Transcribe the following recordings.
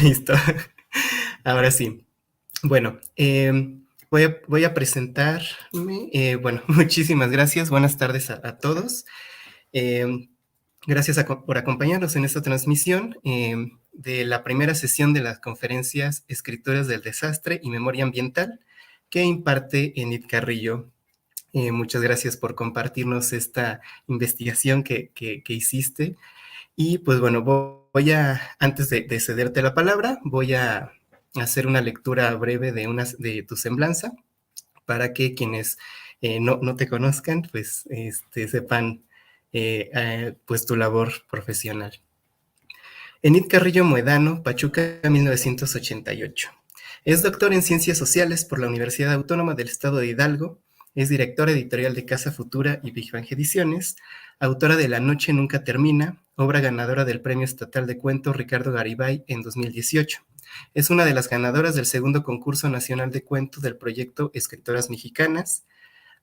Listo. Ahora sí. Bueno, voy a presentarme. Bueno, muchísimas gracias. Buenas tardes a todos. Gracias por acompañarnos en esta transmisión de la primera sesión de las conferencias Escrituras del Desastre y Memoria Ambiental que imparte Enid Carrillo. Muchas gracias por compartirnos esta investigación que hiciste. Y pues bueno, antes de cederte la palabra, voy a hacer una lectura breve de tu semblanza para que quienes no te conozcan, pues sepan pues tu labor profesional. Enid Carrillo Muedano, Pachuca, 1988. Es doctor en Ciencias Sociales por la Universidad Autónoma del Estado de Hidalgo, es directora editorial de Casa Futura y Big Bang Ediciones, autora de La Noche Nunca Termina, obra ganadora del Premio Estatal de Cuento Ricardo Garibay en 2018. Es una de las ganadoras del segundo concurso nacional de cuento del proyecto Escritoras Mexicanas.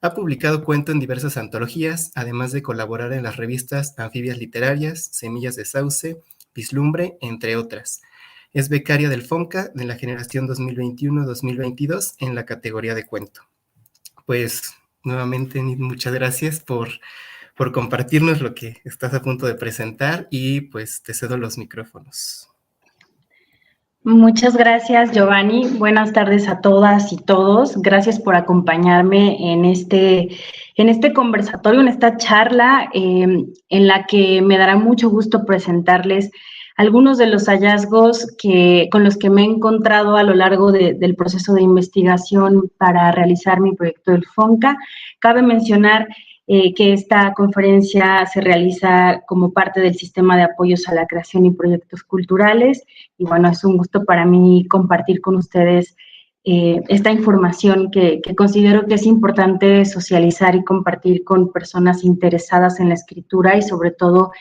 Ha publicado cuento en diversas antologías, además de colaborar en las revistas Anfibias Literarias, Semillas de Sauce, Vislumbre, entre otras. Es becaria del FONCA de la generación 2021-2022 en la categoría de cuento. Pues nuevamente muchas gracias por compartirnos lo que estás a punto de presentar y pues te cedo los micrófonos. Muchas gracias, Giovanni. Buenas tardes a todas y todos. Gracias por acompañarme en este conversatorio, en esta charla, en la que me dará mucho gusto presentarles algunos de los hallazgos con los que me he encontrado a lo largo del proceso de investigación para realizar mi proyecto del FONCA. Cabe mencionar que esta conferencia se realiza como parte del sistema de apoyos a la creación y proyectos culturales. Y bueno, es un gusto para mí compartir con ustedes esta información que considero que es importante socializar y compartir con personas interesadas en la escritura y sobre todo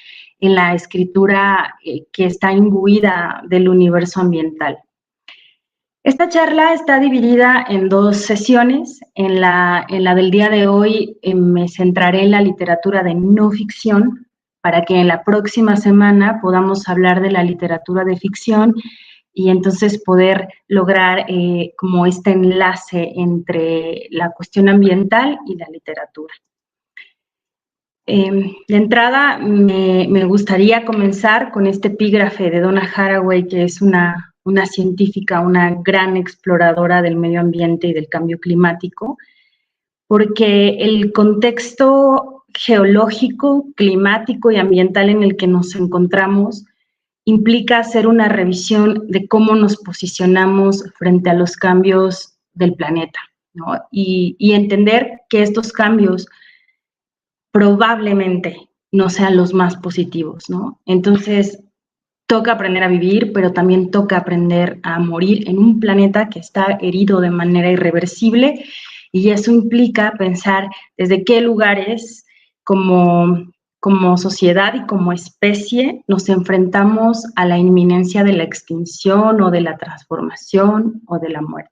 en la escritura que está imbuida del universo ambiental. Esta charla está dividida en dos sesiones. En la del día de hoy me centraré en la literatura de no ficción, para que en la próxima semana podamos hablar de la literatura de ficción y entonces poder lograr como este enlace entre la cuestión ambiental y la literatura. De entrada, me gustaría comenzar con este epígrafe de Donna Haraway, que es una científica, una gran exploradora del medio ambiente y del cambio climático, porque el contexto geológico, climático y ambiental en el que nos encontramos implica hacer una revisión de cómo nos posicionamos frente a los cambios del planeta, ¿no? Y entender que estos cambios probablemente no sean los más positivos, ¿no? Entonces, toca aprender a vivir, pero también toca aprender a morir en un planeta que está herido de manera irreversible, y eso implica pensar desde qué lugares como sociedad y como especie nos enfrentamos a la inminencia de la extinción o de la transformación o de la muerte.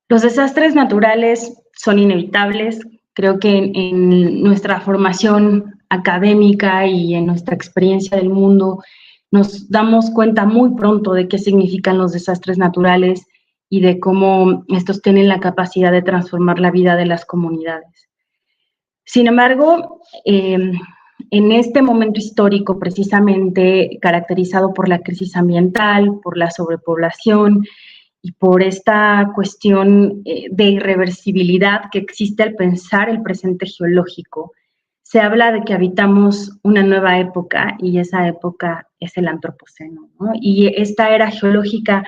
Los desastres naturales son inevitables. Creo que en nuestra formación académica y en nuestra experiencia del mundo nos damos cuenta muy pronto de qué significan los desastres naturales y de cómo estos tienen la capacidad de transformar la vida de las comunidades. Sin embargo, en este momento histórico precisamente caracterizado por la crisis ambiental, por la sobrepoblación, y por esta cuestión de irreversibilidad que existe al pensar el presente geológico, se habla de que habitamos una nueva época y esa época es el antropoceno, ¿no? Y esta era geológica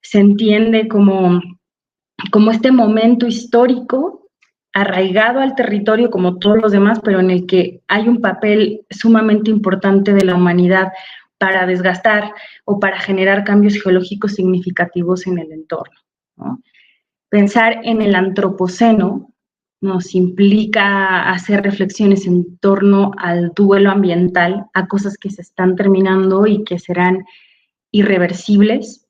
se entiende como este momento histórico arraigado al territorio como todos los demás, pero en el que hay un papel sumamente importante de la humanidad para desgastar o para generar cambios geológicos significativos en el entorno, ¿no? Pensar en el antropoceno nos implica hacer reflexiones en torno al duelo ambiental, a cosas que se están terminando y que serán irreversibles.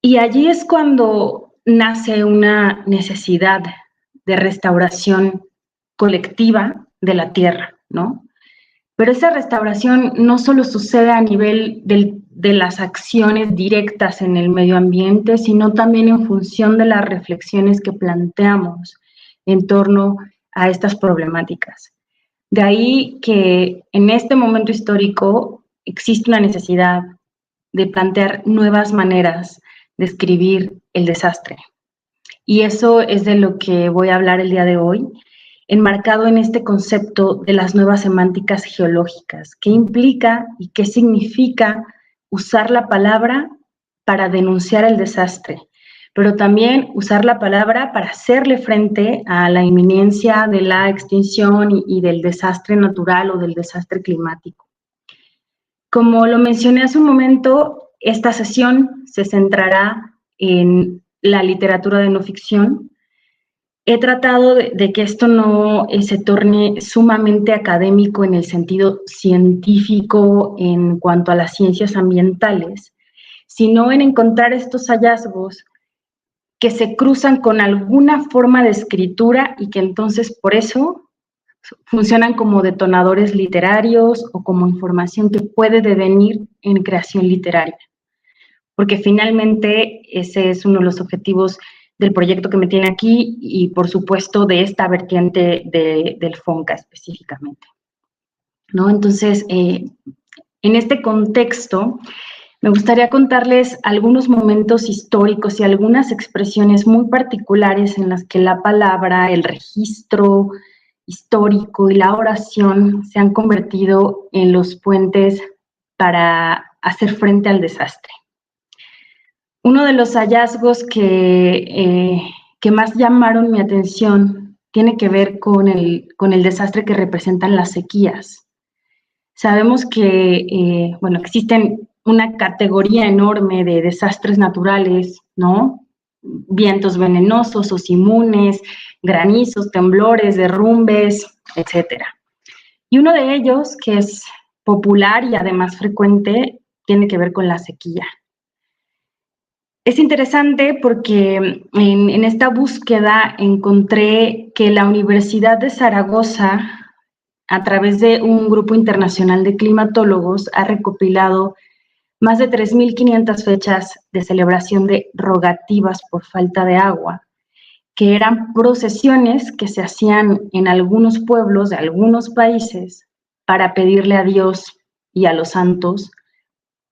Y allí es cuando nace una necesidad de restauración colectiva de la tierra, ¿no? Pero esa restauración no solo sucede a nivel de las acciones directas en el medio ambiente, sino también en función de las reflexiones que planteamos en torno a estas problemáticas. De ahí que en este momento histórico existe una necesidad de plantear nuevas maneras de escribir el desastre. Y eso es de lo que voy a hablar el día de hoy, enmarcado en este concepto de las nuevas semánticas geológicas. ¿Qué implica y qué significa usar la palabra para denunciar el desastre? Pero también usar la palabra para hacerle frente a la inminencia de la extinción y del desastre natural o del desastre climático. Como lo mencioné hace un momento, esta sesión se centrará en la literatura de no ficción. He tratado de que esto no se torne sumamente académico en el sentido científico en cuanto a las ciencias ambientales, sino en encontrar estos hallazgos que se cruzan con alguna forma de escritura y que entonces por eso funcionan como detonadores literarios o como información que puede devenir en creación literaria. Porque finalmente ese es uno de los objetivos del proyecto que me tiene aquí y por supuesto de esta vertiente del FONCA específicamente, ¿no? Entonces, en este contexto, me gustaría contarles algunos momentos históricos y algunas expresiones muy particulares en las que la palabra, el registro histórico y la oración se han convertido en los puentes para hacer frente al desastre. Uno de los hallazgos que más llamaron mi atención tiene que ver con el desastre que representan las sequías. Sabemos que, existen una categoría enorme de desastres naturales, ¿no? Vientos venenosos, osimunes, granizos, temblores, derrumbes, etc. Y uno de ellos, que es popular y además frecuente, tiene que ver con la sequía. Es interesante porque en esta búsqueda encontré que la Universidad de Zaragoza, a través de un grupo internacional de climatólogos, ha recopilado más de 3.500 fechas de celebración de rogativas por falta de agua, que eran procesiones que se hacían en algunos pueblos de algunos países para pedirle a Dios y a los santos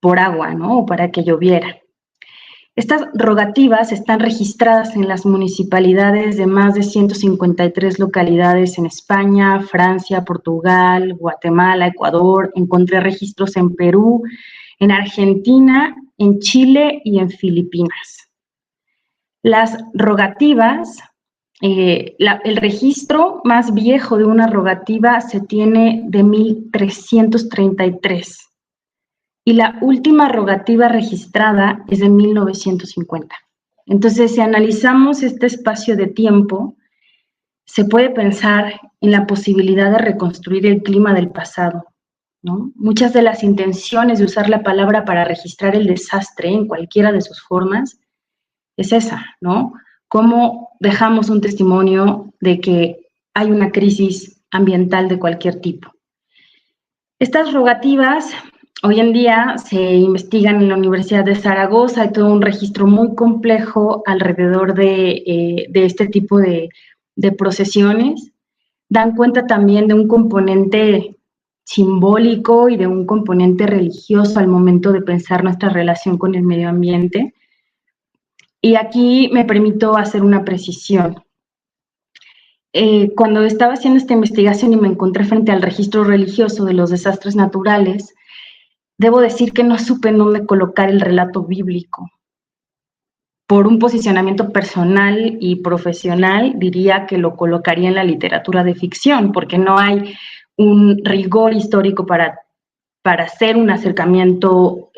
por agua, ¿no? O para que lloviera. Estas rogativas están registradas en las municipalidades de más de 153 localidades en España, Francia, Portugal, Guatemala, Ecuador. Encontré registros en Perú, en Argentina, en Chile y en Filipinas. Las rogativas, el registro más viejo de una rogativa se tiene de 1333. Y la última rogativa registrada es de 1950. Entonces, si analizamos este espacio de tiempo, se puede pensar en la posibilidad de reconstruir el clima del pasado, ¿no? Muchas de las intenciones de usar la palabra para registrar el desastre en cualquiera de sus formas es esa, ¿no? Cómo dejamos un testimonio de que hay una crisis ambiental de cualquier tipo. Estas rogativas hoy en día se investigan en la Universidad de Zaragoza, hay todo un registro muy complejo alrededor de este tipo de procesiones. Dan cuenta también de un componente simbólico y de un componente religioso al momento de pensar nuestra relación con el medio ambiente. Y aquí me permito hacer una precisión. Cuando estaba haciendo esta investigación y me encontré frente al registro religioso de los desastres naturales, debo decir que no supe en dónde colocar el relato bíblico. Por un posicionamiento personal y profesional, diría que lo colocaría en la literatura de ficción, porque no hay un rigor histórico para hacer un acercamiento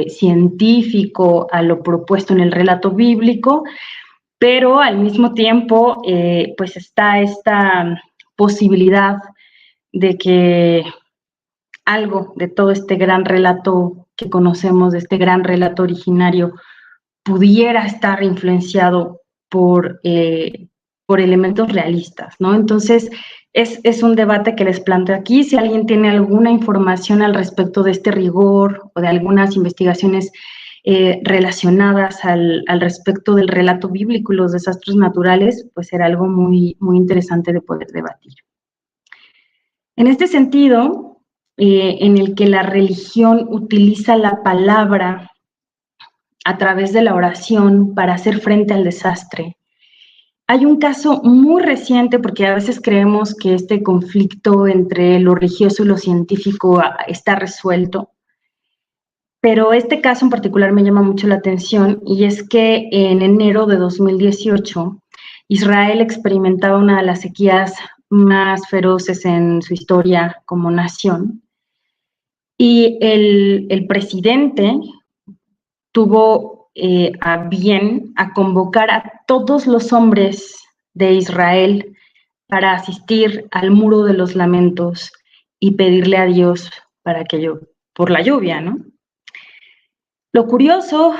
científico a lo propuesto en el relato bíblico, pero al mismo tiempo, pues está esta posibilidad de que algo de todo este gran relato que conocemos, de este gran relato originario, pudiera estar influenciado por elementos realistas, ¿no? Entonces, es un debate que les planteo aquí. Si alguien tiene alguna información al respecto de este rigor o de algunas investigaciones relacionadas al respecto del relato bíblico y los desastres naturales, pues será algo muy, muy interesante de poder debatir. En este sentido, en el que la religión utiliza la palabra a través de la oración para hacer frente al desastre, hay un caso muy reciente, porque a veces creemos que este conflicto entre lo religioso y lo científico está resuelto, pero este caso en particular me llama mucho la atención, y es que en enero de 2018, Israel experimentaba una de las sequías más feroces en su historia como nación, y el presidente tuvo a bien a convocar a todos los hombres de Israel para asistir al Muro de los Lamentos y pedirle a Dios por la lluvia, ¿no? Lo curioso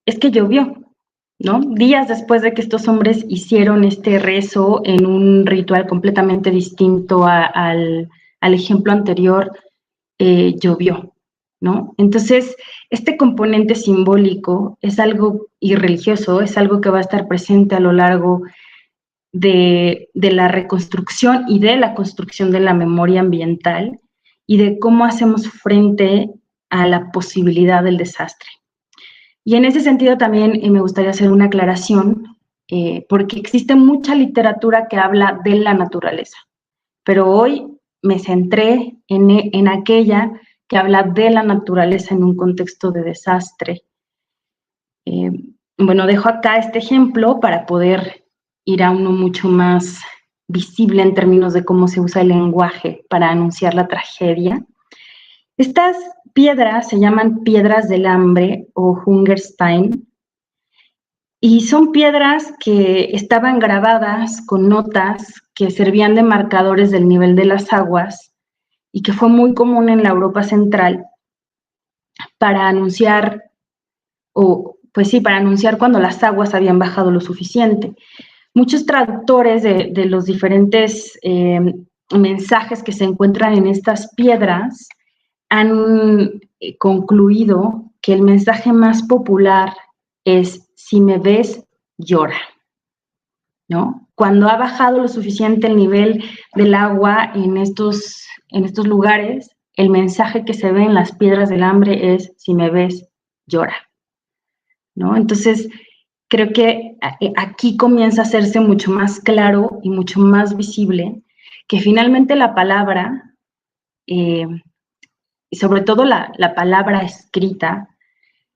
es que llovió, ¿no? Días después de que estos hombres hicieron este rezo en un ritual completamente distinto al ejemplo anterior, llovió, ¿no? Entonces, este componente simbólico es algo, y religioso, es algo que va a estar presente a lo largo de la reconstrucción y de la construcción de la memoria ambiental y de cómo hacemos frente a la posibilidad del desastre. Y en ese sentido también me gustaría hacer una aclaración, porque existe mucha literatura que habla de la naturaleza, pero hoy me centré en aquella que habla de la naturaleza en un contexto de desastre. Bueno, dejo acá este ejemplo para poder ir a uno mucho más visible en términos de cómo se usa el lenguaje para anunciar la tragedia. Estas piedras se llaman piedras del hambre o Hungerstein, y son piedras que estaban grabadas con notas que servían de marcadores del nivel de las aguas y que fue muy común en la Europa central para anunciar, para anunciar cuando las aguas habían bajado lo suficiente. Muchos traductores de los diferentes mensajes que se encuentran en estas piedras han concluido que el mensaje más popular es: si me ves, llora, ¿no? Cuando ha bajado lo suficiente el nivel del agua en estos lugares, el mensaje que se ve en las piedras del hambre es: si me ves, llora, ¿no? Entonces, creo que aquí comienza a hacerse mucho más claro y mucho más visible que finalmente la palabra, y sobre todo la palabra escrita,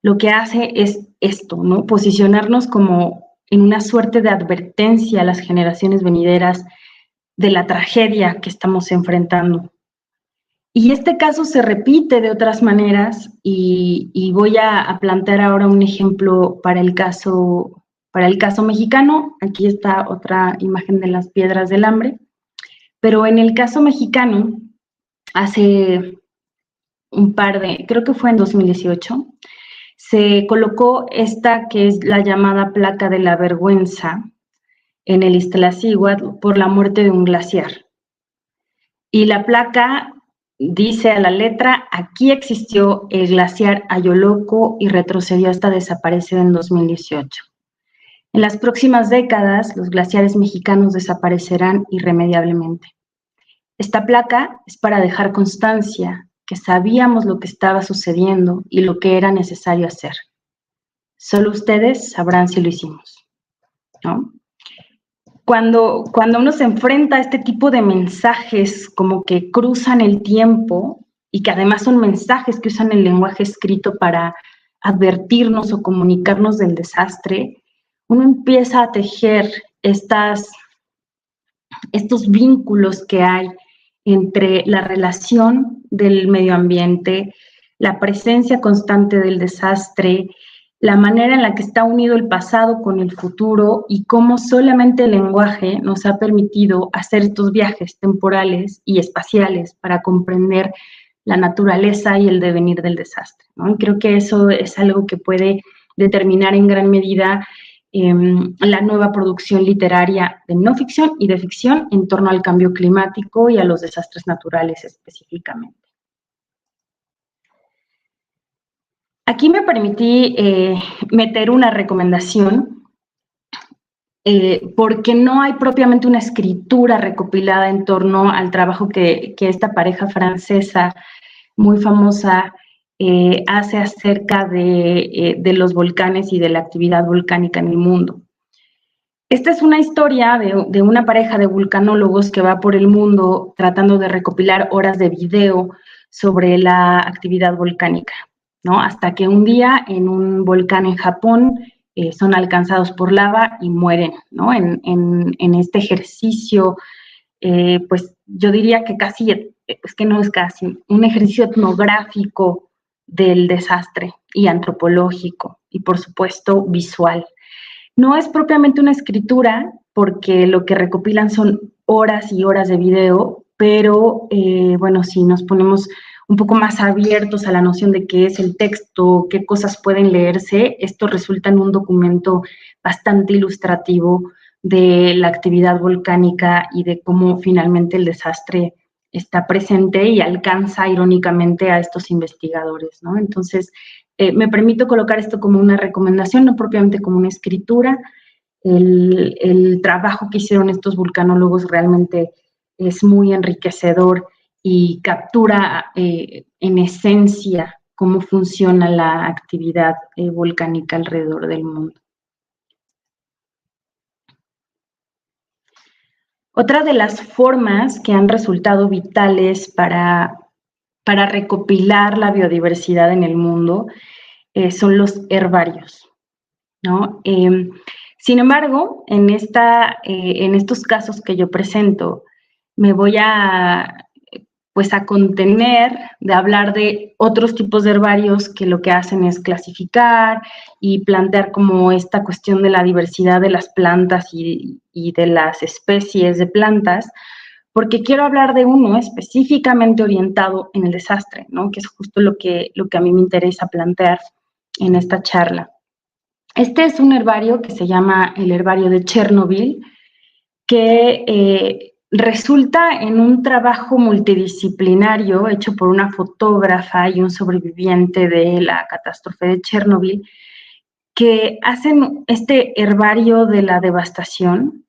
lo que hace es esto, ¿no? Posicionarnos como en una suerte de advertencia a las generaciones venideras de la tragedia que estamos enfrentando. Y este caso se repite de otras maneras, y voy a plantear ahora un ejemplo para el caso mexicano. Aquí está otra imagen de las piedras del hambre, pero en el caso mexicano, hace creo que fue en 2018, se colocó esta que es la llamada placa de la vergüenza en el Iztaccíhuatl por la muerte de un glaciar. Y la placa dice a la letra: aquí existió el glaciar Ayoloco y retrocedió hasta desaparecer en 2018. En las próximas décadas, los glaciares mexicanos desaparecerán irremediablemente. Esta placa es para dejar constancia que sabíamos lo que estaba sucediendo y lo que era necesario hacer. Solo ustedes sabrán si lo hicimos, ¿no? Cuando uno se enfrenta a este tipo de mensajes como que cruzan el tiempo y que además son mensajes que usan el lenguaje escrito para advertirnos o comunicarnos del desastre, uno empieza a tejer estos vínculos que hay entre la relación del medio ambiente, la presencia constante del desastre, la manera en la que está unido el pasado con el futuro, y cómo solamente el lenguaje nos ha permitido hacer estos viajes temporales y espaciales para comprender la naturaleza y el devenir del desastre, ¿no? Y creo que eso es algo que puede determinar en gran medida la nueva producción literaria de no ficción y de ficción en torno al cambio climático y a los desastres naturales específicamente. Aquí me permití meter una recomendación porque no hay propiamente una escritura recopilada en torno al trabajo que esta pareja francesa muy famosa hace acerca de los volcanes y de la actividad volcánica en el mundo. Esta es una historia de una pareja de vulcanólogos que va por el mundo tratando de recopilar horas de video sobre la actividad volcánica, ¿no? Hasta que un día en un volcán en Japón son alcanzados por lava y mueren, ¿no? En este ejercicio, pues yo diría que casi, es que no es casi, un ejercicio etnográfico del desastre y antropológico y por supuesto visual. No es propiamente una escritura porque lo que recopilan son horas y horas de video, pero bueno, si nos ponemos un poco más abiertos a la noción de qué es el texto, qué cosas pueden leerse, esto resulta en un documento bastante ilustrativo de la actividad volcánica y de cómo finalmente el desastre está presente y alcanza irónicamente a estos investigadores, ¿no? Entonces, me permito colocar esto como una recomendación, no propiamente como una escritura. El trabajo que hicieron estos vulcanólogos realmente es muy enriquecedor y captura en esencia cómo funciona la actividad volcánica alrededor del mundo. Otra de las formas que han resultado vitales para recopilar la biodiversidad en el mundo son los herbarios, ¿no? Sin embargo, en estos casos que yo presento, me voy a contener de hablar de otros tipos de herbarios que lo que hacen es clasificar y plantear como esta cuestión de la diversidad de las plantas y de las especies de plantas, porque quiero hablar de uno específicamente orientado en el desastre, ¿no? Que es justo lo que a mí me interesa plantear en esta charla. Este es un herbario que se llama el herbario de Chernobyl, que resulta en un trabajo multidisciplinario hecho por una fotógrafa y un sobreviviente de la catástrofe de Chernobyl, que hacen este herbario de la devastación,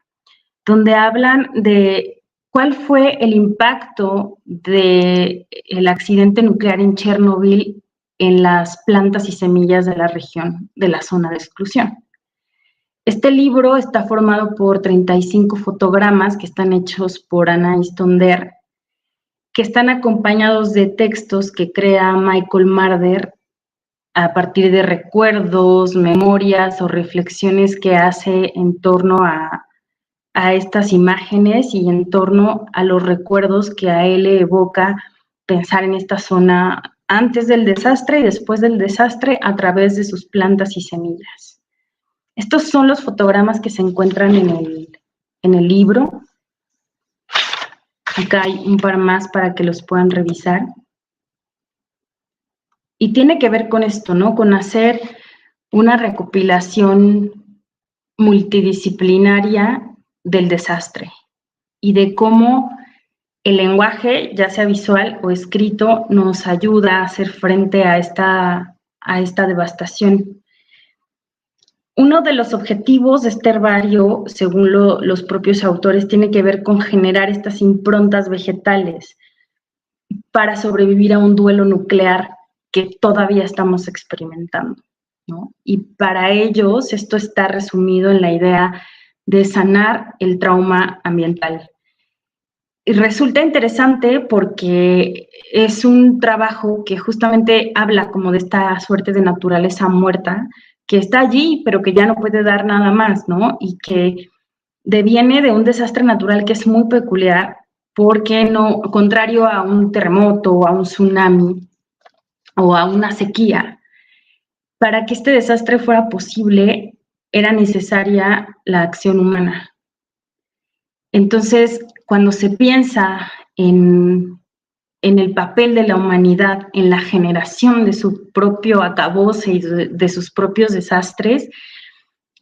donde hablan de cuál fue el impacto del accidente nuclear en Chernobyl en las plantas y semillas de la región de la zona de exclusión. Este libro está formado por 35 fotogramas que están hechos por Anais Tonder, que están acompañados de textos que crea Michael Marder a partir de recuerdos, memorias o reflexiones que hace en torno a estas imágenes y en torno a los recuerdos que a él le evoca pensar en esta zona antes del desastre y después del desastre a través de sus plantas y semillas. Estos son los fotogramas que se encuentran en el libro. Acá hay un par más para que los puedan revisar. Y tiene que ver con esto, ¿no? Con hacer una recopilación multidisciplinaria del desastre y de cómo el lenguaje, ya sea visual o escrito, nos ayuda a hacer frente a esta devastación. Uno de los objetivos de este herbario, según los propios autores, tiene que ver con generar estas improntas vegetales para sobrevivir a un duelo nuclear que todavía estamos experimentando, ¿no? Y para ellos esto está resumido en la idea de sanar el trauma ambiental. Y resulta interesante porque es un trabajo que justamente habla como de esta suerte de naturaleza muerta, que está allí, pero que ya no puede dar nada más, ¿no? Y que deviene de un desastre natural que es muy peculiar, porque no, contrario a un terremoto o a un tsunami o a una sequía, para que este desastre fuera posible era necesaria la acción humana. Entonces, cuando se piensa en el papel de la humanidad en la generación de su propio acabose y de sus propios desastres,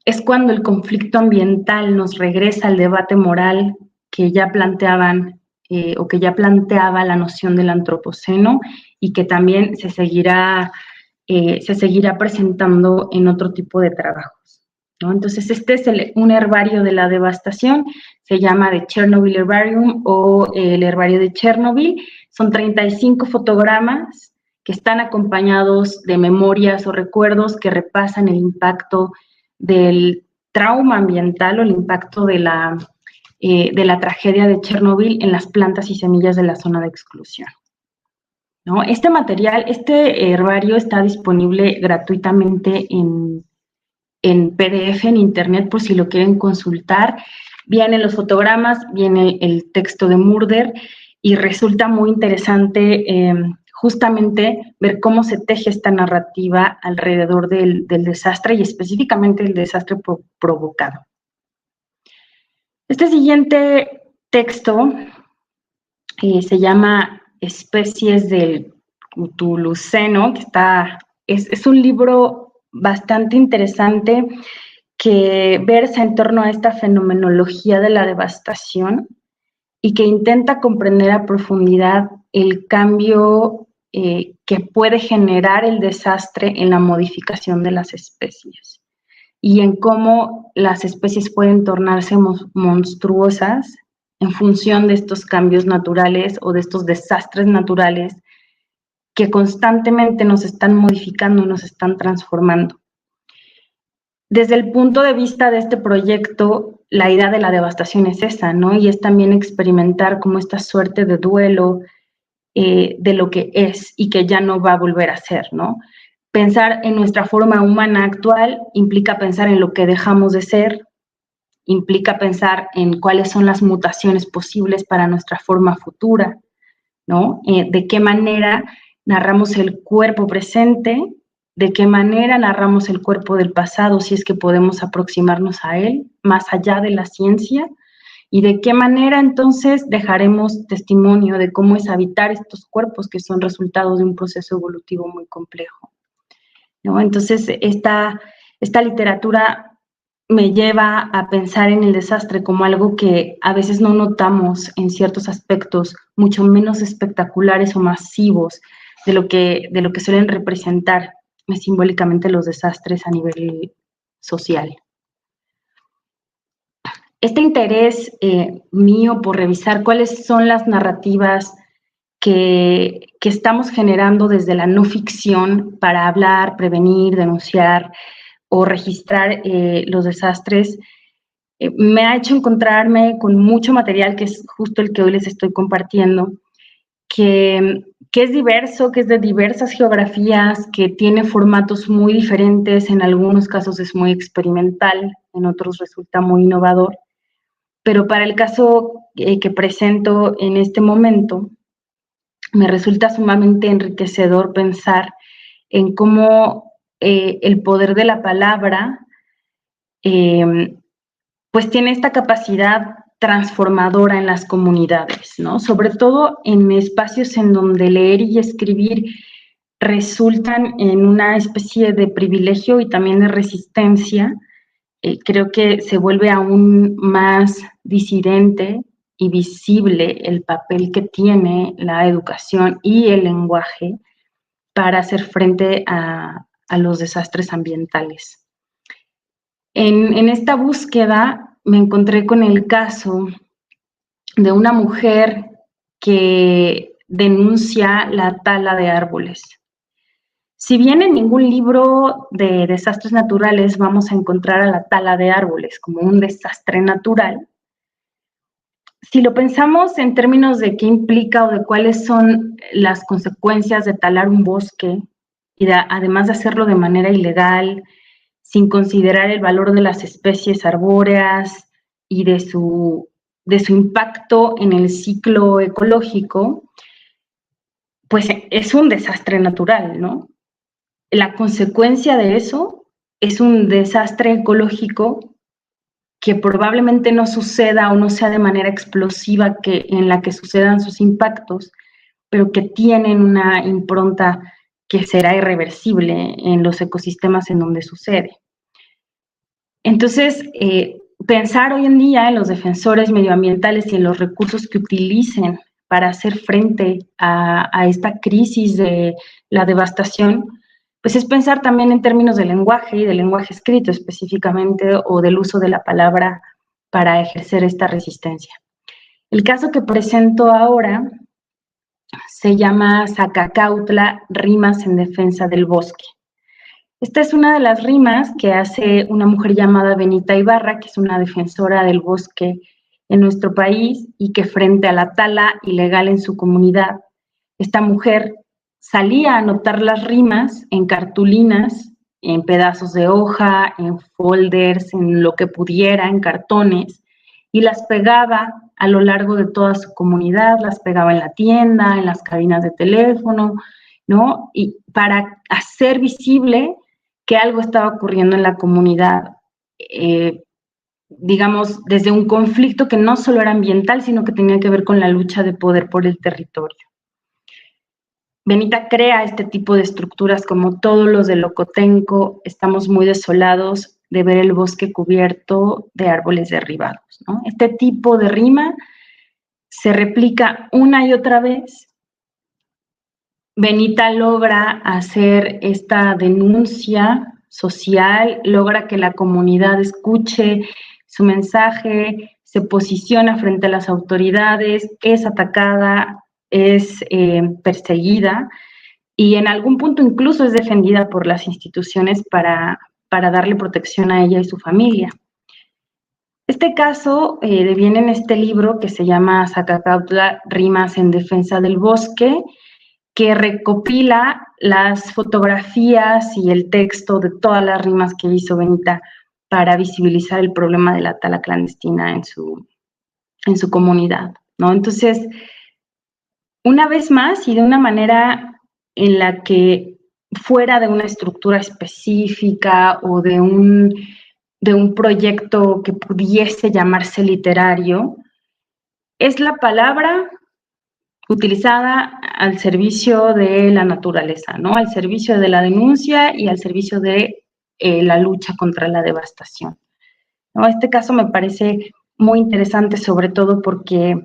es cuando el conflicto ambiental nos regresa al debate moral que ya planteaban o que ya planteaba la noción del antropoceno y que también se seguirá presentando en otro tipo de trabajos, ¿no? Entonces, este es un herbario de la devastación, se llama The Chernobyl Herbarium o el herbario de Chernobyl. Son 35 fotogramas que están acompañados de memorias o recuerdos que repasan el impacto del trauma ambiental o el impacto de la tragedia de Chernobyl en las plantas y semillas de la zona de exclusión, ¿no? Este material, este herbario está disponible gratuitamente en PDF en internet por si lo quieren consultar. Vienen los fotogramas, viene el texto de Murder y resulta muy interesante justamente ver cómo se teje esta narrativa alrededor del desastre y específicamente el desastre provocado. Este siguiente texto se llama Especies del Cthulhuceno, que es un libro bastante interesante que versa en torno a esta fenomenología de la devastación y que intenta comprender a profundidad el cambio que puede generar el desastre en la modificación de las especies y en cómo las especies pueden tornarse monstruosas en función de estos cambios naturales o de estos desastres naturales que constantemente nos están modificando, nos están transformando. Desde el punto de vista de este proyecto, la idea de la devastación es esa, ¿no? Y es también experimentar como esta suerte de duelo de lo que es y que ya no va a volver a ser, ¿no? Pensar en nuestra forma humana actual implica pensar en lo que dejamos de ser, implica pensar en cuáles son las mutaciones posibles para nuestra forma futura, ¿no? De qué manera narramos el cuerpo presente, de qué manera narramos el cuerpo del pasado, si es que podemos aproximarnos a él, más allá de la ciencia, y de qué manera entonces dejaremos testimonio de cómo es habitar estos cuerpos que son resultados de un proceso evolutivo muy complejo, ¿no? Entonces, esta literatura me lleva a pensar en el desastre como algo que a veces no notamos en ciertos aspectos mucho menos espectaculares o masivos de lo que suelen representar simbólicamente los desastres a nivel social. Este interés mío por revisar cuáles son las narrativas que estamos generando desde la no ficción para hablar, prevenir, denunciar o registrar los desastres, me ha hecho encontrarme con mucho material, que es justo el que hoy les estoy compartiendo, que es diverso, que es de diversas geografías, que tiene formatos muy diferentes, en algunos casos es muy experimental, en otros resulta muy innovador, pero para el caso que presento en este momento, me resulta sumamente enriquecedor pensar en cómo el poder de la palabra pues tiene esta capacidad transformadora en las comunidades, ¿no? Sobre todo en espacios en donde leer y escribir resultan en una especie de privilegio y también de resistencia. Creo que se vuelve aún más disidente y visible el papel que tiene la educación y el lenguaje para hacer frente a los desastres ambientales. En esta búsqueda me encontré con el caso de una mujer que denuncia la tala de árboles. Si bien en ningún libro de desastres naturales vamos a encontrar a la tala de árboles como un desastre natural, si lo pensamos en términos de qué implica o de cuáles son las consecuencias de talar un bosque, y además de hacerlo de manera ilegal, sin considerar el valor de las especies arbóreas y de su impacto en el ciclo ecológico, pues es un desastre natural, ¿no? La consecuencia de eso es un desastre ecológico que probablemente no suceda o no sea de manera explosiva en la que sucedan sus impactos, pero que tienen una impronta que será irreversible en los ecosistemas en donde sucede. Entonces, pensar hoy en día en los defensores medioambientales y en los recursos que utilicen para hacer frente a esta crisis de la devastación, pues es pensar también en términos de lenguaje y del lenguaje escrito específicamente, o del uso de la palabra para ejercer esta resistencia. El caso que presento ahora se llama Zacacautla, rimas en defensa del bosque. Esta es una de las rimas que hace una mujer llamada Benita Ibarra, que es una defensora del bosque en nuestro país y que frente a la tala ilegal en su comunidad, esta mujer salía a anotar las rimas en cartulinas, en pedazos de hoja, en folders, en lo que pudiera, en cartones, y las pegaba a lo largo de toda su comunidad, las pegaba en la tienda, en las cabinas de teléfono, ¿no? Y para hacer visible que algo estaba ocurriendo en la comunidad, digamos, desde un conflicto que no solo era ambiental, sino que tenía que ver con la lucha de poder por el territorio. Benita crea este tipo de estructuras como todos los de Locotenco. Estamos muy desolados de ver el bosque cubierto de árboles derribados, ¿no? Este tipo de rima se replica una y otra vez. Benita logra hacer esta denuncia social, logra que la comunidad escuche su mensaje, se posiciona frente a las autoridades, es atacada, es perseguida y en algún punto incluso es defendida por las instituciones para darle protección a ella y su familia. Este caso deviene en este libro que se llama Zacacautla, rimas en defensa del bosque, que recopila las fotografías y el texto de todas las rimas que hizo Benita para visibilizar el problema de la tala clandestina en su comunidad, ¿no? Entonces, una vez más y de una manera en la que fuera de una estructura específica o de un proyecto que pudiese llamarse literario, es la palabra utilizada al servicio de la naturaleza, ¿no? Al servicio de la denuncia y al servicio de la lucha contra la devastación, ¿no? Este caso me parece muy interesante, sobre todo porque,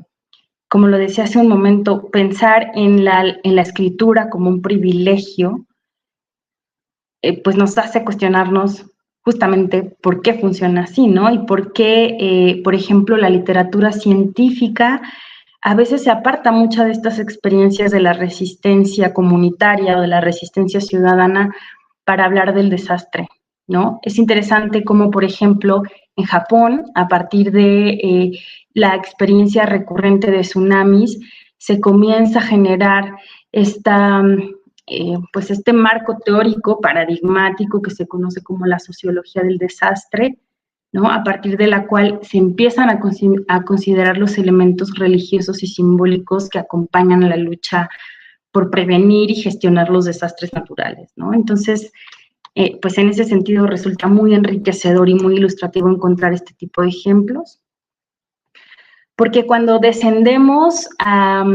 como lo decía hace un momento, pensar en la escritura como un privilegio, pues nos hace cuestionarnos justamente por qué funciona así, ¿no? Y por qué, por ejemplo, la literatura científica a veces se aparta mucho de estas experiencias de la resistencia comunitaria o de la resistencia ciudadana para hablar del desastre, ¿no? Es interesante cómo, por ejemplo, en Japón, a partir de la experiencia recurrente de tsunamis, se comienza a generar pues este marco teórico paradigmático que se conoce como la sociología del desastre, ¿no? A partir de la cual se empiezan a considerar los elementos religiosos y simbólicos que acompañan a la lucha por prevenir y gestionar los desastres naturales, ¿no? Entonces, pues en ese sentido resulta muy enriquecedor y muy ilustrativo encontrar este tipo de ejemplos, porque cuando descendemos a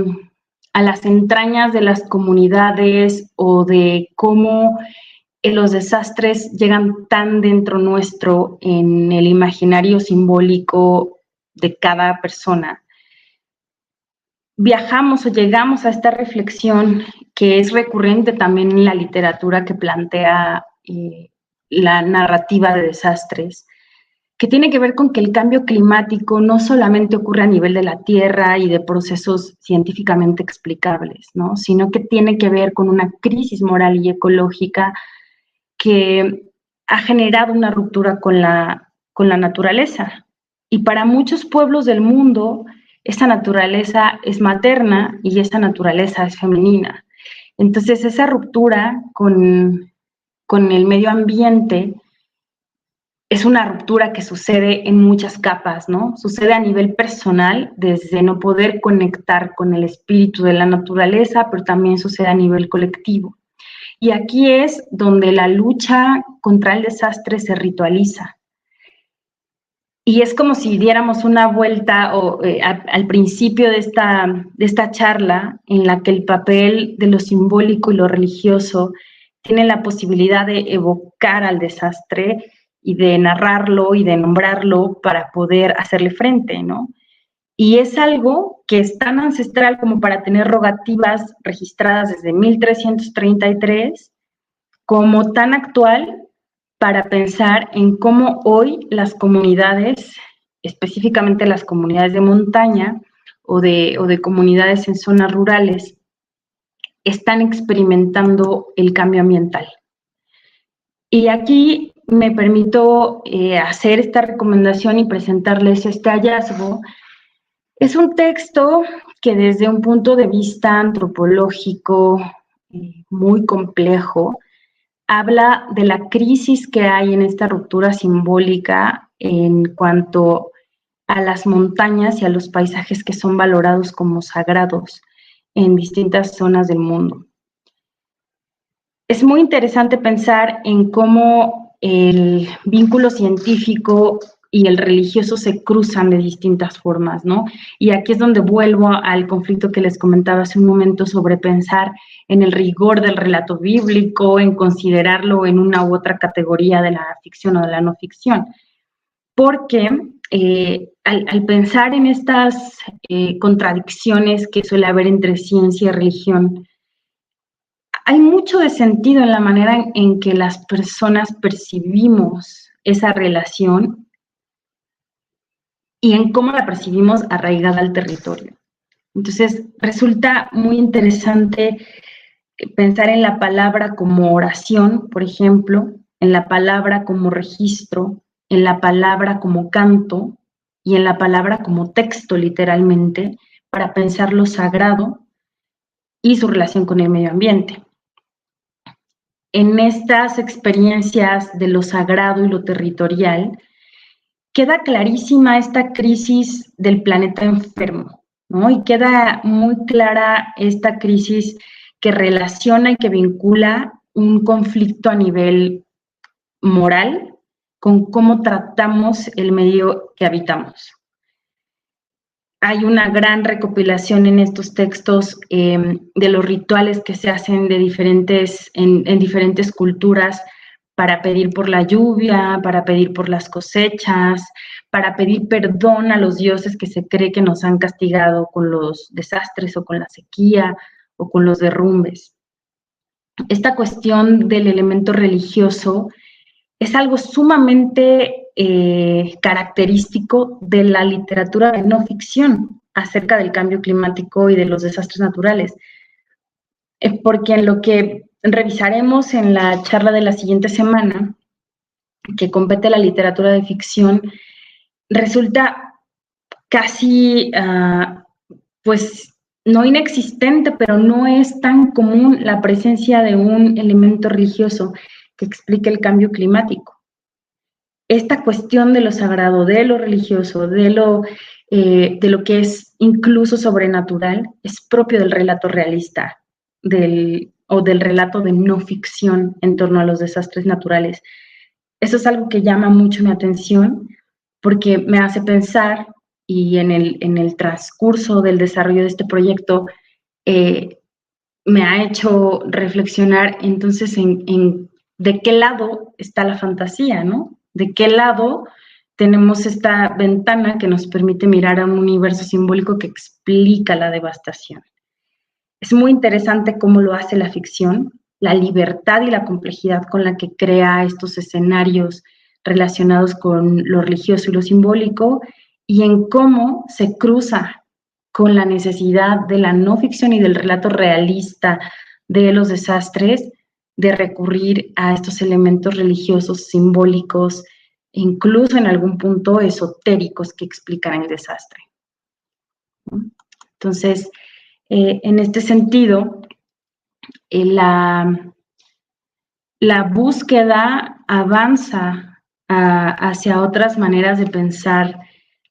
las entrañas de las comunidades o de cómo los desastres llegan tan dentro nuestro en el imaginario simbólico de cada persona, viajamos o llegamos a esta reflexión que es recurrente también en la literatura que plantea la narrativa de desastres, que tiene que ver con que el cambio climático no solamente ocurre a nivel de la Tierra y de procesos científicamente explicables, ¿no? Sino que tiene que ver con una crisis moral y ecológica que ha generado una ruptura con la naturaleza. Y para muchos pueblos del mundo, esa naturaleza es materna y esa naturaleza es femenina. Entonces, esa ruptura con el medio ambiente es una ruptura que sucede en muchas capas, ¿no? Sucede a nivel personal, desde no poder conectar con el espíritu de la naturaleza, pero también sucede a nivel colectivo. Y aquí es donde la lucha contra el desastre se ritualiza. Y es como si diéramos una vuelta al principio de esta charla, en la que el papel de lo simbólico y lo religioso tiene la posibilidad de evocar al desastre y de narrarlo y de nombrarlo para poder hacerle frente, ¿no? Y es algo que es tan ancestral como para tener rogativas registradas desde 1333, como tan actual para pensar en cómo hoy las comunidades, específicamente las comunidades de montaña o de comunidades en zonas rurales, están experimentando el cambio ambiental. Y aquí me permito hacer esta recomendación y presentarles este hallazgo. Es un texto que desde un punto de vista antropológico muy complejo, habla de la crisis que hay en esta ruptura simbólica en cuanto a las montañas y a los paisajes que son valorados como sagrados en distintas zonas del mundo. Es muy interesante pensar en cómo el vínculo científico y el religioso se cruzan de distintas formas, ¿no? Y aquí es donde vuelvo al conflicto que les comentaba hace un momento sobre pensar en el rigor del relato bíblico, en considerarlo en una u otra categoría de la ficción o de la no ficción. Porque al pensar en estas contradicciones que suele haber entre ciencia y religión, hay mucho de sentido en la manera en que las personas percibimos esa relación y en cómo la percibimos arraigada al territorio. Entonces, resulta muy interesante pensar en la palabra como oración, por ejemplo, en la palabra como registro, en la palabra como canto y en la palabra como texto, literalmente, para pensar lo sagrado y su relación con el medio ambiente. En estas experiencias de lo sagrado y lo territorial, queda clarísima esta crisis del planeta enfermo, ¿no? Y queda muy clara esta crisis que relaciona y que vincula un conflicto a nivel moral con cómo tratamos el medio que habitamos. Hay una gran recopilación en estos textos de los rituales que se hacen de en diferentes culturas para pedir por la lluvia, para pedir por las cosechas, para pedir perdón a los dioses que se cree que nos han castigado con los desastres o con la sequía o con los derrumbes. Esta cuestión del elemento religioso es algo sumamente característico de la literatura de no ficción acerca del cambio climático y de los desastres naturales. Porque en lo que revisaremos en la charla de la siguiente semana, que compete la literatura de ficción, resulta casi, pues, no inexistente, pero no es tan común la presencia de un elemento religioso que explique el cambio climático. Esta cuestión de lo sagrado, de lo religioso, de lo que es incluso sobrenatural, es propio del relato realista o del relato de no ficción en torno a los desastres naturales. Eso es algo que llama mucho mi atención porque me hace pensar, y en el transcurso del desarrollo de este proyecto me ha hecho reflexionar entonces en de qué lado está la fantasía, ¿no? De qué lado tenemos esta ventana que nos permite mirar a un universo simbólico que explica la devastación. Es muy interesante cómo lo hace la ficción, la libertad y la complejidad con la que crea estos escenarios relacionados con lo religioso y lo simbólico, y en cómo se cruza con la necesidad de la no ficción y del relato realista de los desastres, de recurrir a estos elementos religiosos, simbólicos, incluso en algún punto esotéricos que explican el desastre. Entonces, en este sentido, la búsqueda avanza hacia otras maneras de pensar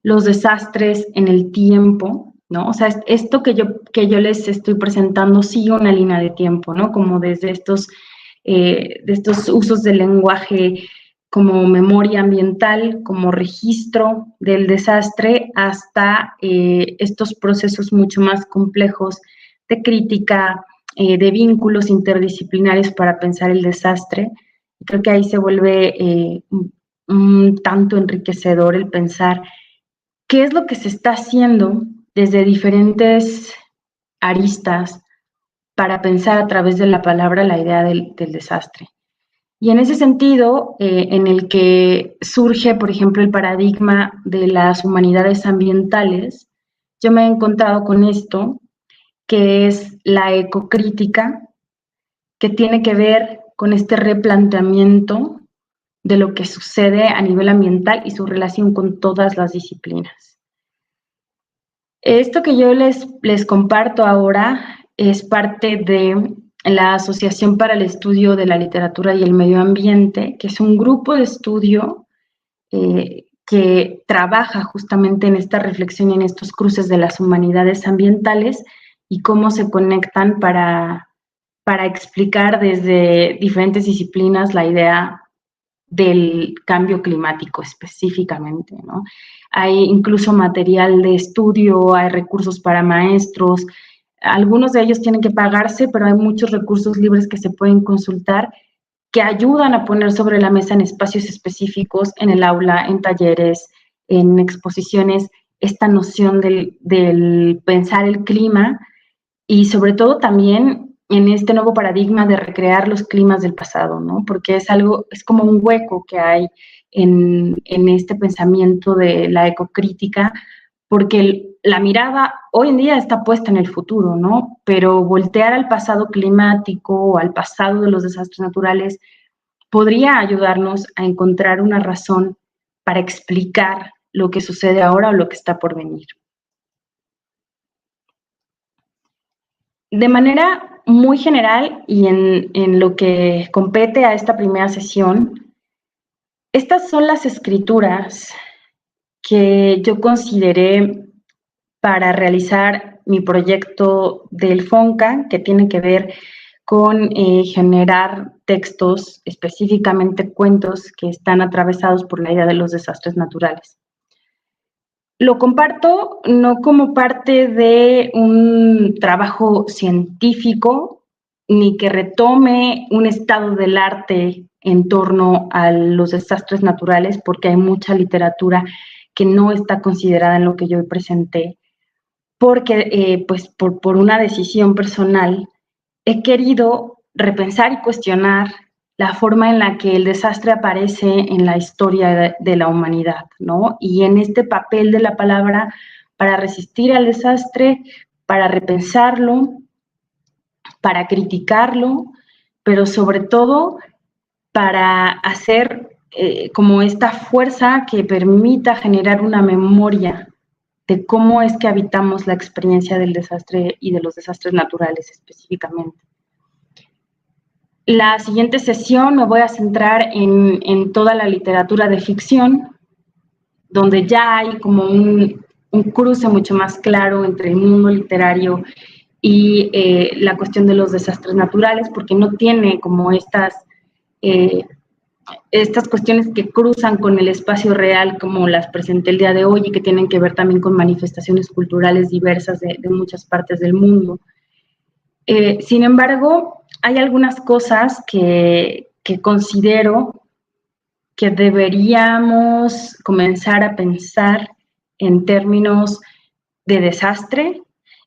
los desastres en el tiempo, ¿no? O sea, esto que yo les estoy presentando sigue una línea de tiempo, ¿no? Como desde de estos usos del lenguaje como memoria ambiental, como registro del desastre, hasta estos procesos mucho más complejos de crítica, de vínculos interdisciplinarios para pensar el desastre. Creo que ahí se vuelve un tanto enriquecedor el pensar qué es lo que se está haciendo desde diferentes aristas para pensar a través de la palabra la idea del desastre. Y en ese sentido, en el que surge, por ejemplo, el paradigma de las humanidades ambientales, yo me he encontrado con esto, que es la ecocrítica, que tiene que ver con este replanteamiento de lo que sucede a nivel ambiental y su relación con todas las disciplinas. Esto que yo les comparto ahora es parte de la Asociación para el Estudio de la Literatura y el Medio Ambiente, que es un grupo de estudio que trabaja justamente en esta reflexión y en estos cruces de las humanidades ambientales y cómo se conectan para explicar desde diferentes disciplinas la idea del cambio climático específicamente, ¿no? Hay incluso material de estudio, hay recursos para maestros, algunos de ellos tienen que pagarse, pero hay muchos recursos libres que se pueden consultar que ayudan a poner sobre la mesa en espacios específicos, en el aula, en talleres, en exposiciones, esta noción del pensar el clima y sobre todo también en este nuevo paradigma de recrear los climas del pasado, ¿no? Porque es algo, es como un hueco que hay en este pensamiento de la ecocrítica, porque la mirada hoy en día está puesta en el futuro, ¿no? Pero voltear al pasado climático o al pasado de los desastres naturales podría ayudarnos a encontrar una razón para explicar lo que sucede ahora o lo que está por venir. De manera muy general y en lo que compete a esta primera sesión, estas son las escrituras que yo consideré para realizar mi proyecto del FONCA, que tiene que ver con generar textos, específicamente cuentos que están atravesados por la idea de los desastres naturales. Lo comparto no como parte de un trabajo científico, ni que retome un estado del arte en torno a los desastres naturales, porque hay mucha literatura que no está considerada en lo que yo presenté, porque pues por una decisión personal he querido repensar y cuestionar la forma en la que el desastre aparece en la historia de la humanidad, ¿no? Y en este papel de la palabra para resistir al desastre, para repensarlo, para criticarlo, pero sobre todo para hacer como esta fuerza que permita generar una memoria de cómo es que habitamos la experiencia del desastre y de los desastres naturales específicamente. La siguiente sesión me voy a centrar en toda la literatura de ficción, donde ya hay como un cruce mucho más claro entre el mundo literario y la cuestión de los desastres naturales, porque no tiene como estas cuestiones que cruzan con el espacio real como las presenté el día de hoy y que tienen que ver también con manifestaciones culturales diversas de muchas partes del mundo. Sin embargo, hay algunas cosas que considero que deberíamos comenzar a pensar en términos de desastre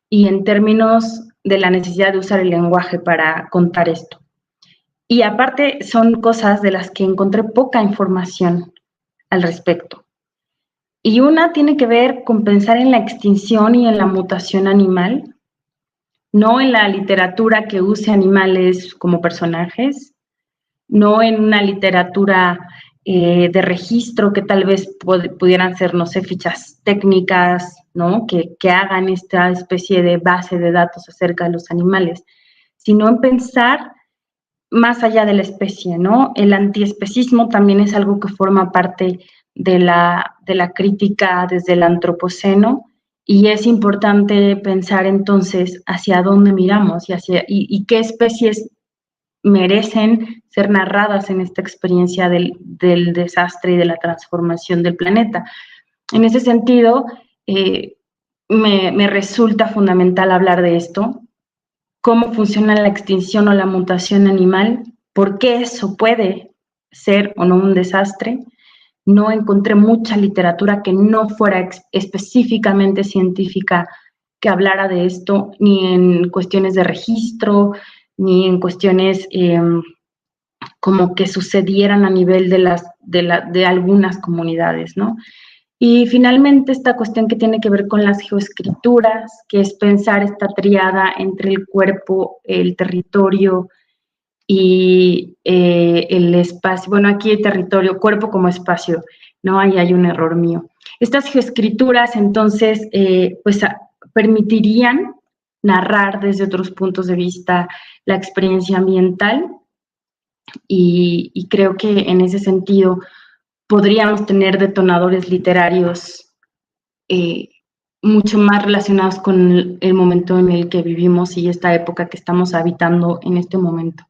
y en términos de la necesidad de usar el lenguaje para contar esto. Y aparte son cosas de las que encontré poca información al respecto. Y una tiene que ver con pensar en la extinción y en la mutación animal, no en la literatura que use animales como personajes, no en una literatura de registro que tal vez pudieran ser, no sé, fichas técnicas, ¿no? Que hagan esta especie de base de datos acerca de los animales, sino en pensar más allá de la especie, ¿no? El antiespecismo también es algo que forma parte de la crítica desde el antropoceno, y es importante pensar entonces hacia dónde miramos y qué especies merecen ser narradas en esta experiencia del desastre y de la transformación del planeta. En ese sentido, me resulta fundamental hablar de esto, cómo funciona la extinción o la mutación animal, por qué eso puede ser o no un desastre, no encontré mucha literatura que no fuera específicamente científica que hablara de esto, ni en cuestiones de registro, ni en cuestiones como que sucedieran a nivel de algunas comunidades, ¿no? Y finalmente esta cuestión que tiene que ver con las geoescrituras, que es pensar esta triada entre el cuerpo, el territorio y el espacio. Bueno, aquí hay territorio, cuerpo como espacio, ¿no? Ahí hay un error mío. Estas geoescrituras, entonces, pues permitirían narrar desde otros puntos de vista la experiencia ambiental y creo que en ese sentido podríamos tener detonadores literarios mucho más relacionados con el momento en el que vivimos y esta época que estamos habitando en este momento,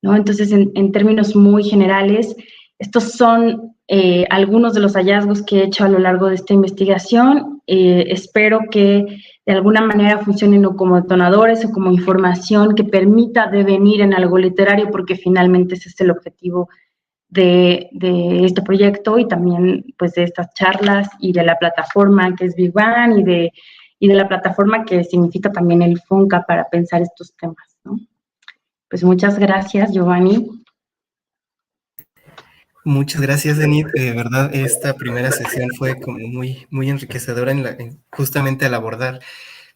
¿no? Entonces, en términos muy generales, estos son algunos de los hallazgos que he hecho a lo largo de esta investigación. Espero que de alguna manera funcionen o como detonadores o como información que permita devenir en algo literario, porque finalmente ese es el objetivo de este proyecto y también pues de estas charlas y de la plataforma que es Big Bang y de la plataforma que significa también el FONCA para pensar estos temas, ¿no? Pues muchas gracias, Giovanni. Muchas gracias, Enid. De verdad, esta primera sesión fue como muy enriquecedora justamente al abordar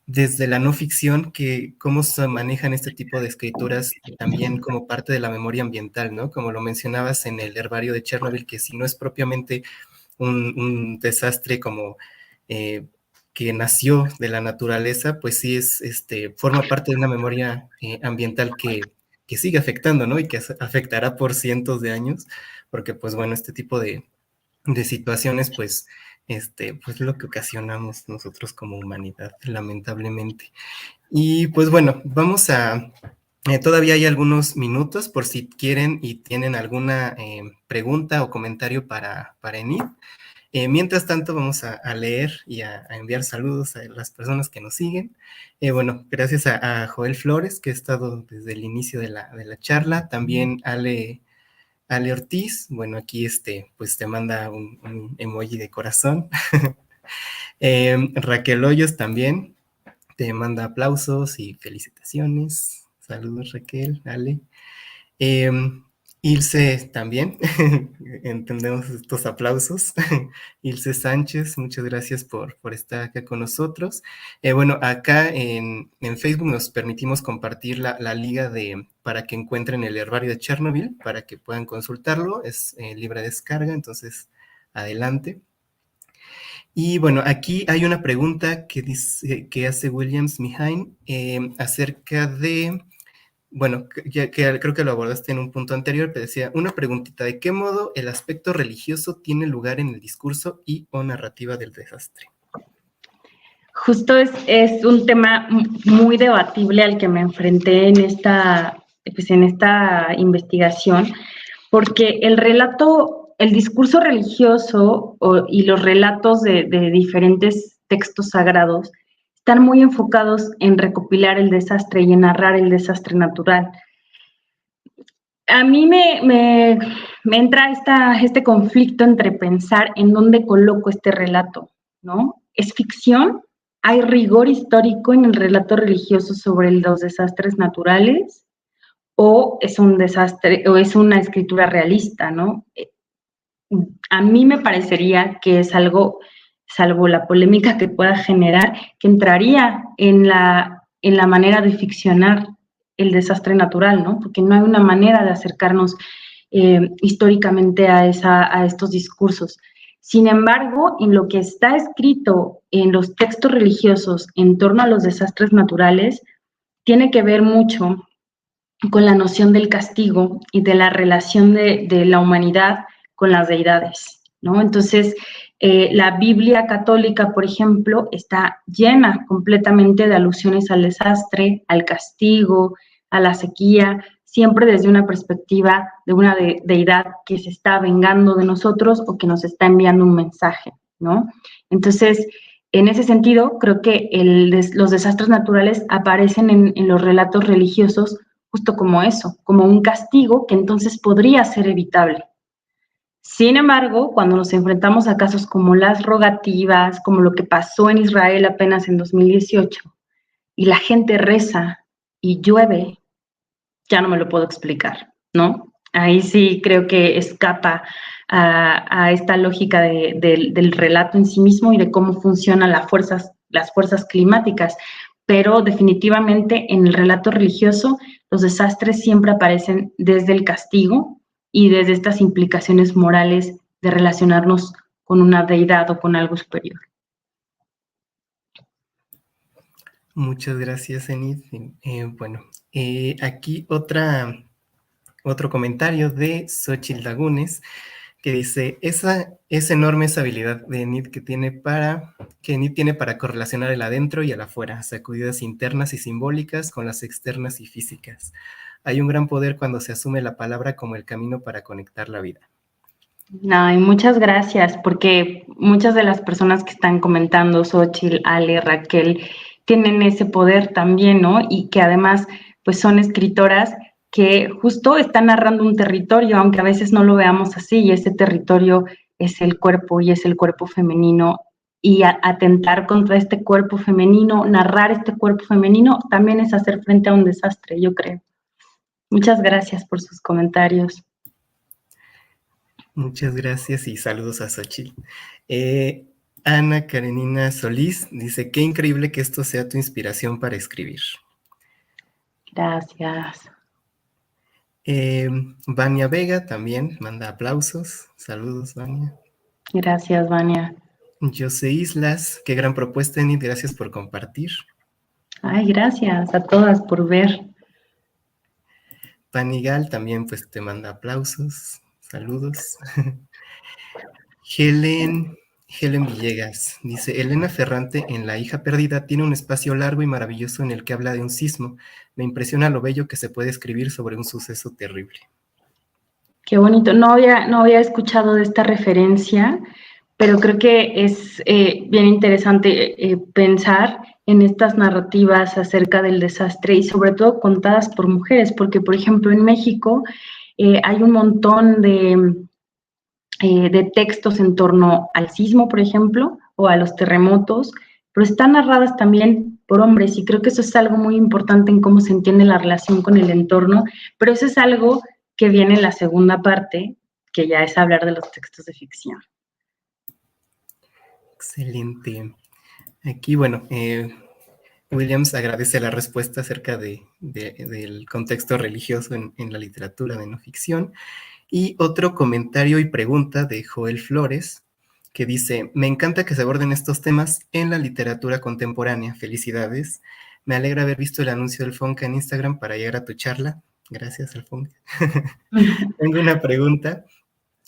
desde la no ficción cómo se manejan este tipo de escrituras también como parte de la memoria ambiental, ¿no? Como lo mencionabas en el herbario de Chernobyl, que si no es propiamente un desastre como que nació de la naturaleza, pues sí forma parte de una memoria ambiental que sigue afectando, ¿no? Y que afectará por cientos de años, porque pues bueno, este tipo de situaciones, pues pues lo que ocasionamos nosotros como humanidad, lamentablemente. Y pues bueno, vamos a, todavía hay algunos minutos por si quieren y tienen alguna pregunta o comentario para Enid. Mientras tanto, vamos a leer y a enviar saludos a las personas que nos siguen. Bueno, gracias a Joel Flores, que ha estado desde el inicio de la charla. También Ale Ortiz, bueno, aquí pues te manda un emoji de corazón. Raquel Hoyos también te manda aplausos y felicitaciones. Saludos, Raquel, Ale. Ilse también, entendemos estos aplausos. Ilse Sánchez, muchas gracias por estar acá con nosotros. Bueno, acá en Facebook nos permitimos compartir la liga para que encuentren el herbario de Chernobyl, para que puedan consultarlo, es libre descarga, entonces adelante. Y bueno, aquí hay una pregunta que hace Williams Mihain acerca de... Bueno, que creo que lo abordaste en un punto anterior, pero decía, una preguntita, ¿de qué modo el aspecto religioso tiene lugar en el discurso y o narrativa del desastre? Justo es un tema muy debatible al que me enfrenté en esta investigación, porque el discurso religioso y los relatos de diferentes textos sagrados están muy enfocados en recopilar el desastre y en narrar el desastre natural. A mí me entra este conflicto entre pensar en dónde coloco este relato, ¿no? ¿Es ficción? ¿Hay rigor histórico en el relato religioso sobre los desastres naturales? ¿O es un desastre, o es una escritura realista, ¿no? A mí me parecería que es algo, salvo la polémica que pueda generar, que entraría en la manera de ficcionar el desastre natural, ¿no? Porque no hay una manera de acercarnos históricamente a estos discursos. Sin embargo, en lo que está escrito en los textos religiosos en torno a los desastres naturales, tiene que ver mucho con la noción del castigo y de la relación de la humanidad con las deidades, ¿no? Entonces, la Biblia católica, por ejemplo, está llena completamente de alusiones al desastre, al castigo, a la sequía, siempre desde una perspectiva de una deidad que se está vengando de nosotros o que nos está enviando un mensaje, ¿no? Entonces, en ese sentido, creo que los desastres naturales aparecen en los relatos religiosos justo como eso, como un castigo que entonces podría ser evitable. Sin embargo, cuando nos enfrentamos a casos como las rogativas, como lo que pasó en Israel apenas en 2018, y la gente reza y llueve, ya no me lo puedo explicar, ¿no? Ahí sí creo que escapa a esta lógica del relato en sí mismo y de cómo funcionan las fuerzas climáticas. Pero definitivamente en el relato religioso los desastres siempre aparecen desde el castigo y desde estas implicaciones morales de relacionarnos con una deidad o con algo superior. Muchas gracias, Enid. Bueno, aquí otro comentario de Xochitl Lagunes, que dice, es enorme esa habilidad de Enid que Enid tiene para correlacionar el adentro y el afuera, sacudidas internas y simbólicas con las externas y físicas. Hay un gran poder cuando se asume la palabra como el camino para conectar la vida. Ay, muchas gracias, porque muchas de las personas que están comentando, Xochitl, Ale, Raquel, tienen ese poder también, ¿no? Y que además, pues son escritoras que justo están narrando un territorio, aunque a veces no lo veamos así, y ese territorio es el cuerpo y es el cuerpo femenino. Y atentar contra este cuerpo femenino, narrar este cuerpo femenino, también es hacer frente a un desastre, yo creo. Muchas gracias por sus comentarios. Muchas gracias y saludos a Xochitl. Ana Karenina Solís dice, qué increíble que esto sea tu inspiración para escribir. Gracias. Vania Vega también manda aplausos. Saludos, Vania. Gracias, Vania. José Islas, qué gran propuesta, Enid, gracias por compartir. Ay, gracias a todas por ver. Panigal también pues te manda aplausos, saludos. Helen Villegas dice, Elena Ferrante en La hija perdida tiene un espacio largo y maravilloso en el que habla de un sismo. Me impresiona lo bello que se puede escribir sobre un suceso terrible. Qué bonito. No había escuchado de esta referencia, pero creo que es bien interesante pensar en estas narrativas acerca del desastre y sobre todo contadas por mujeres, porque por ejemplo en México hay un montón de textos en torno al sismo, por ejemplo, o a los terremotos, pero están narradas también por hombres y creo que eso es algo muy importante en cómo se entiende la relación con el entorno, pero eso es algo que viene en la segunda parte, que ya es hablar de los textos de ficción. Excelente. Aquí, bueno, Williams agradece la respuesta acerca del contexto religioso en la literatura de no ficción. Y otro comentario y pregunta de Joel Flores, que dice, me encanta que se aborden estos temas en la literatura contemporánea. Felicidades. Me alegra haber visto el anuncio del Fonca en Instagram para llegar a tu charla. Gracias, al Fonca. Tengo una pregunta.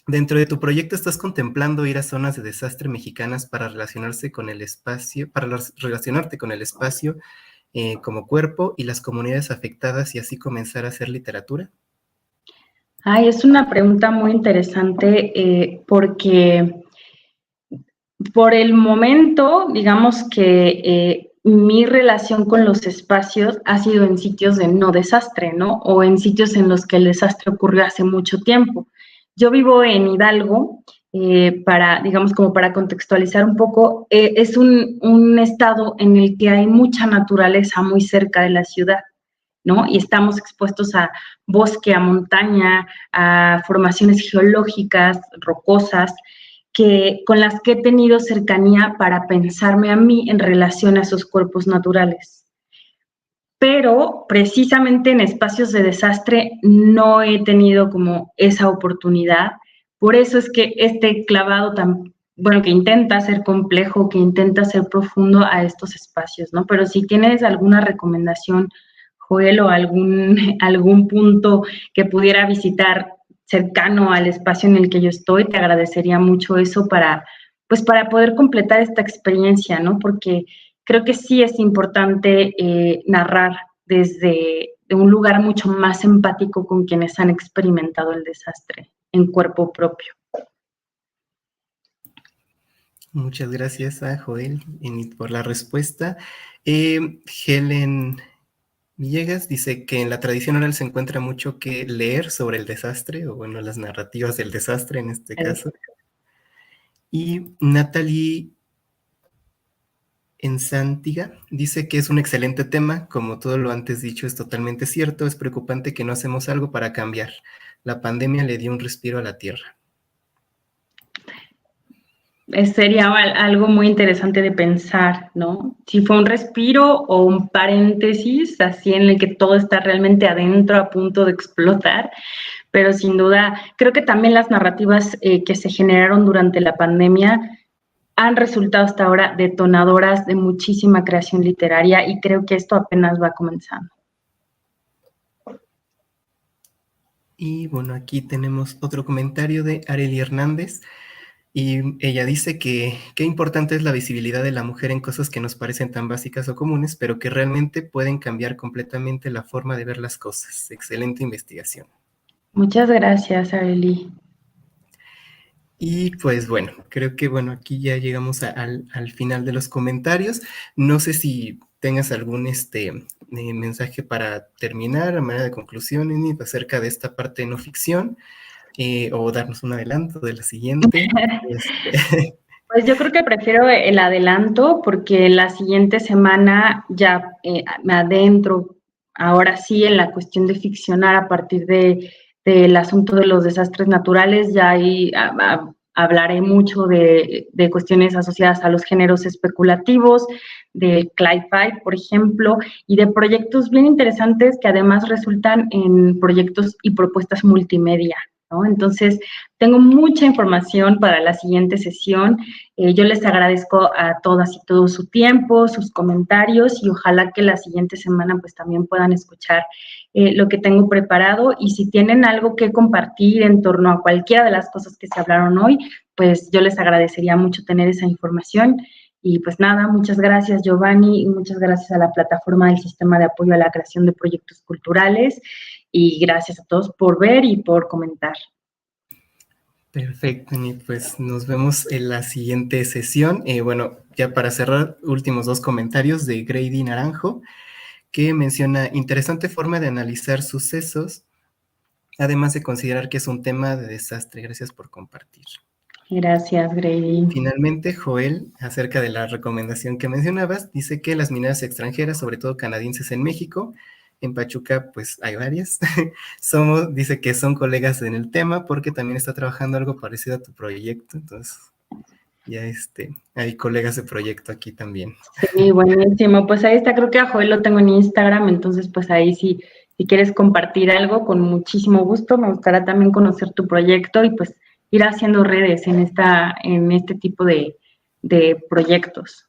Dentro de tu proyecto estás contemplando ir a zonas de desastre mexicanas para relacionarse con el espacio, relacionarte con el espacio como cuerpo y las comunidades afectadas y así comenzar a hacer literatura? Ay, es una pregunta muy interesante porque por el momento, digamos que mi relación con los espacios ha sido en sitios de no desastre, ¿no? O en sitios en los que el desastre ocurrió hace mucho tiempo. Yo vivo en Hidalgo, digamos, como para contextualizar un poco, es un estado en el que hay mucha naturaleza muy cerca de la ciudad, ¿no? Y estamos expuestos a bosque, a montaña, a formaciones geológicas, rocosas, con las que he tenido cercanía para pensarme a mí en relación a esos cuerpos naturales. Pero precisamente en espacios de desastre no he tenido como esa oportunidad. Por eso es que este clavado tan, bueno, que intenta ser complejo, que intenta ser profundo a estos espacios, ¿no? Pero si tienes alguna recomendación, Joel, o algún punto que pudiera visitar cercano al espacio en el que yo estoy, te agradecería mucho eso pues para poder completar esta experiencia, ¿no? Porque creo que sí es importante narrar desde un lugar mucho más empático con quienes han experimentado el desastre en cuerpo propio. Muchas gracias a Joel por la respuesta. Helen Villegas dice que en la tradición oral se encuentra mucho que leer sobre el desastre, o bueno, las narrativas del desastre en este caso. Y Natalie Enzántiga dice que es un excelente tema, como todo lo antes dicho es totalmente cierto, es preocupante que no hacemos algo para cambiar. La pandemia le dio un respiro a la Tierra. Sería algo muy interesante de pensar, ¿no? Si fue un respiro o un paréntesis, así en el que todo está realmente adentro a punto de explotar, pero sin duda, creo que también las narrativas que se generaron durante la pandemia han resultado hasta ahora detonadoras de muchísima creación literaria y creo que esto apenas va comenzando. Y bueno, aquí tenemos otro comentario de Arely Hernández. Y ella dice que qué importante es la visibilidad de la mujer en cosas que nos parecen tan básicas o comunes, pero que realmente pueden cambiar completamente la forma de ver las cosas. Excelente investigación. Muchas gracias, Arely. Y pues bueno, creo que bueno, aquí ya llegamos al final de los comentarios. No sé si tengas algún mensaje para terminar, a manera de conclusión, Enid, acerca de esta parte de no ficción, o darnos un adelanto de la siguiente. Pues yo creo que prefiero el adelanto porque la siguiente semana ya me adentro, ahora sí, en la cuestión de ficcionar a partir del asunto de los desastres naturales. Ya ahí hablaré mucho de cuestiones asociadas a los géneros especulativos, de Cli-Fi, por ejemplo, y de proyectos bien interesantes que además resultan en proyectos y propuestas multimedia, ¿no? Entonces, tengo mucha información para la siguiente sesión. Yo les agradezco a todas y todos su tiempo, sus comentarios y ojalá que la siguiente semana pues también puedan escuchar lo que tengo preparado y si tienen algo que compartir en torno a cualquiera de las cosas que se hablaron hoy, pues yo les agradecería mucho tener esa información. Y pues nada, muchas gracias Giovanni y muchas gracias a la plataforma del Sistema de Apoyo a la Creación de Proyectos Culturales y gracias a todos por ver y por comentar. Perfecto, y pues nos vemos en la siguiente sesión. Bueno, ya para cerrar, últimos dos comentarios de Grady Naranjo, que menciona interesante forma de analizar sucesos, además de considerar que es un tema de desastre. Gracias por compartir. Gracias, Grady. Finalmente, Joel, acerca de la recomendación que mencionabas, dice que las mineras extranjeras, sobre todo canadienses en México, en Pachuca, pues hay varias, dice que son colegas en el tema porque también está trabajando algo parecido a tu proyecto, entonces ya hay colegas de proyecto aquí también. Sí, buenísimo, pues ahí está, creo que a Joel lo tengo en Instagram, entonces pues ahí sí, si quieres compartir algo, con muchísimo gusto, me gustaría también conocer tu proyecto y pues ir haciendo redes en este tipo de proyectos.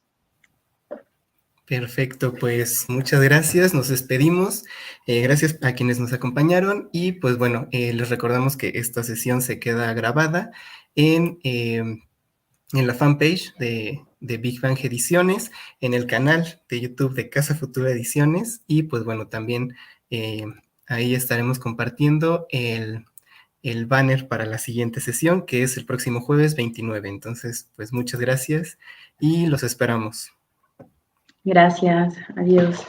Perfecto, pues muchas gracias, nos despedimos, gracias a quienes nos acompañaron y pues bueno, les recordamos que esta sesión se queda grabada en la fanpage de Big Bang Ediciones, en el canal de YouTube de Casa Futura Ediciones y pues bueno, también ahí estaremos compartiendo el banner para la siguiente sesión, que es el próximo jueves 29. Entonces, pues muchas gracias y los esperamos. Gracias, adiós.